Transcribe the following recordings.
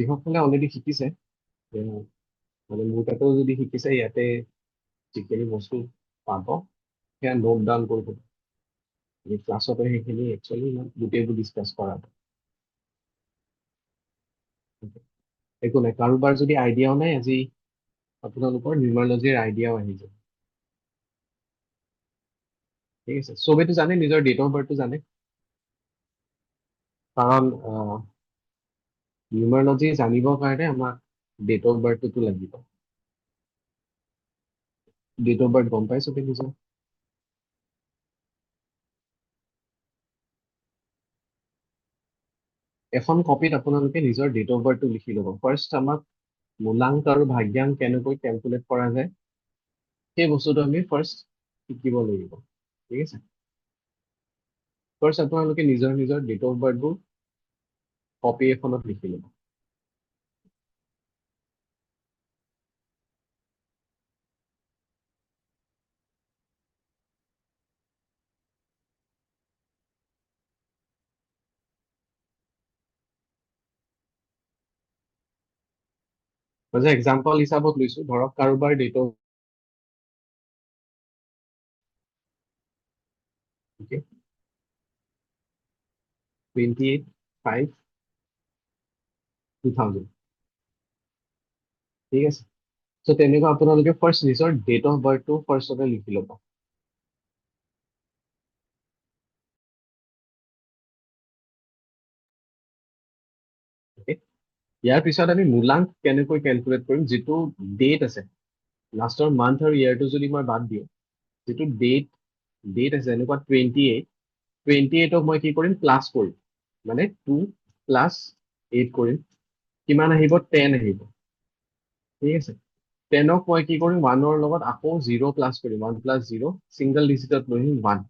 যিসকলে অলৰেডি শিকিছে যে মানে মোৰ তাতেও যদি শিকিছে ইয়াতে যিখিনি বস্তু পাব সেয়া নোট ডাউন কৰিব। ক্লাছতে সেইখিনি একচুৱেলি গোটেইবোৰ ডিছকাছ কৰা একো নাই। কাৰোবাৰ যদি আইডিয়াও নাই আজি আপোনালোকৰ নিউমাৰলজিৰ আইডিয়াও আহি যায়। ঠিক আছে, চবেইতো জানে নিজৰ ডেট অফ বাৰ্থটো জানে, কাৰণ নিউমাৰলজি জানিবৰ কাৰণে আমাক ডেট অফ বাৰ্থটো লাগিব। ডেট অফ বাৰ্থ গম পাই চবে নিজৰ? এখন কপিত আপোনালোকে নিজৰ ডেট অফ বাৰ্থটো লিখি ল'ব। ফাৰ্ষ্ট আমাক মূলাংক আৰু ভাগ্যাংক কেনেকৈ কেলকুলেট কৰা যায় সেই বস্তুটো আমি ফাৰ্ষ্ট শিকিব লাগিব। ঠিক আছে, ফাৰ্ষ্ট আপোনালোকে নিজৰ নিজৰ ডেট অফ বাৰ্থবোৰ কপি এখনত লিখি ল'ব। মই যে এক্সাম্পল হিচাপত লৈছো, ধৰক কাৰোবাৰ ডেট অফ 28/5/2000। ঠিক আছে, চ' তেনেকুৱা আপোনালোকে ফাৰ্ষ্ট নিজৰ ডেট অফ বাৰ্থটো ফাৰ্ষ্টতে লিখি ল'ব। Okay? ইয়াৰ পিছত আমি মূলাংক কেনেকৈ কেলকুলেট কৰিম, যিটো ডেট আছে লাষ্টৰ মান্থ আৰু ইয়াৰটো যদি মই বাদ দিওঁ, যিটো ডেট আছে এনেকুৱা 28 মই কি কৰিম প্লাছ কৰিম, মানে 2 + 8 কৰিম, কিমান আহিব 10 আহিব। ঠিক আছে, 10ক মই কি কৰিম 1ৰ লগত আকৌ 0 প্লাছ কৰিম, 1 + 0 ছিংগল ডিজিটত লৈ আহিম 1।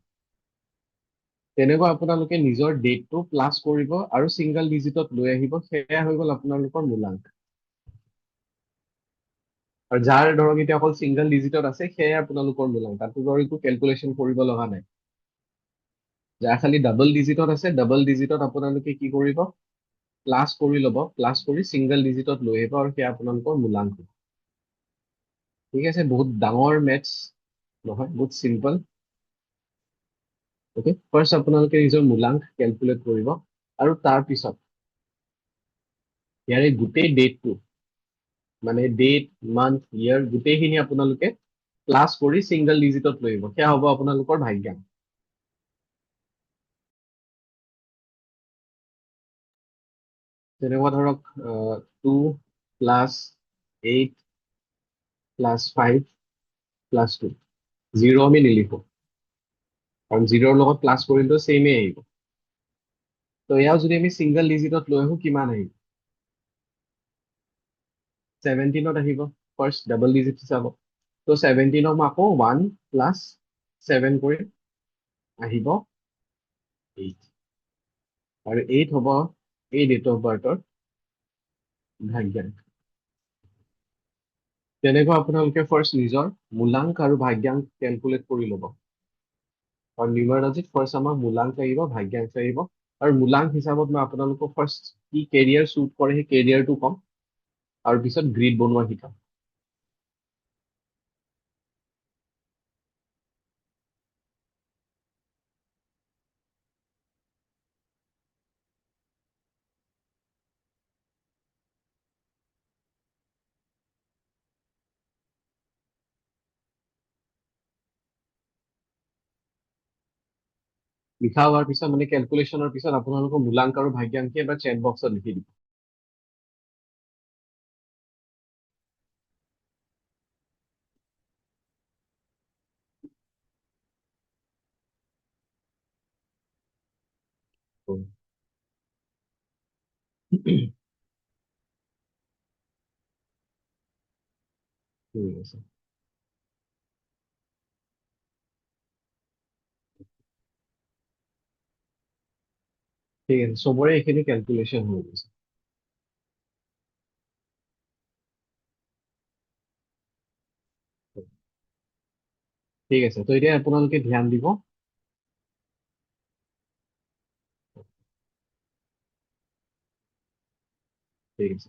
তেনেকুৱা আপোনালোকে নিজৰ ডেটটো প্লাছ কৰিব আৰু ছিংগল ডিজিটত লৈ আহিব, সেয়া হৈ গ'ল আপোনালোকৰ মূলাংক। আৰু যাৰ ধৰক এতিয়া অকল ছিংগল ডিজিটত আছে সেয়া আপোনালোকৰ মূলাংক, তাতো ধৰ একো কেলকুলেশ্যন কৰিব লগা নাই। যাৰ খালি ডাবল ডিজিটত আছে, ডাবল ডিজিটত আপোনালোকে কি কৰিব প্লাছ কৰি ল'ব, প্লাছ কৰি ছিংগল ডিজিটত লৈ আহিব আৰু সেয়া আপোনালোকৰ মূলাংক। ঠিক আছে, বহুত ডাঙৰ মেথছ নহয়, বহুত চিম্পল। অ'কে, ফাৰ্ষ্ট আপোনালোকে নিজৰ মূলাংক কেলকুলেট কৰিব আৰু তাৰপিছত ইয়াৰে গোটেই ডেটটো, মানে ডেট মান্থ ইয়াৰ গোটেইখিনি আপোনালোকে প্লাছ কৰি ছিংগল ডিজিটত লৈ আহিব, সেয়া হ'ব আপোনালোকৰ ভাগ্যাংক। তেনেকুৱা ধৰক 2 + 8 + 5 + 2, 0 আমি নিলিখো কাৰণ 0ৰ লগত প্লাছ কৰিলেও ছেইমে আহিব। তো এয়াও যদি আমি ছিংগল ডিজিটত লৈ আহো কিমান আহিব 17ত আহিব, ফাৰ্ষ্ট ডাবল ডিজিট হিচাপত। তো 17ক মই আকৌ 1 + 7 কৰি আহিব 8, আৰু 8 হ'ব এই ডেট অফ বাৰ্থৰ ভাগ্যাংক। তেনেকৈ আপোনালোকে ফাৰ্ষ্ট নিজৰ মূলাংক আৰু ভাগ্যাংক কেলকুলেট কৰি ল'ব। আৰু নিউমাৰলজিত ফাৰ্ষ্ট আমাক মূলাংক লাগিব, ভাগ্যাংক লাগিব, আৰু মূলাংক হিচাপত মই আপোনালোকক ফাৰ্ষ্ট কি কেৰিয়াৰ শ্বুট কৰে সেই কেৰিয়াৰটো ক'ম, আৰু পিছত গ্ৰিড বনোৱা শিকাম। লিখা হোৱাৰ পিছত মানে কেলকুলেশ্যনৰ পিছত আপোনালোকৰ মূলাংক আৰু ভাগ্যাংকে এবাৰ চেট বক্সত লিখি দিব। ঠিক আছে, ঠিক আছে, চবৰে এইখিনি কেলকুলেশ্যন হৈ গৈছে। ঠিক আছে, তো এতিয়া আপোনালোকে ধ্যান দিব। ঠিক আছে।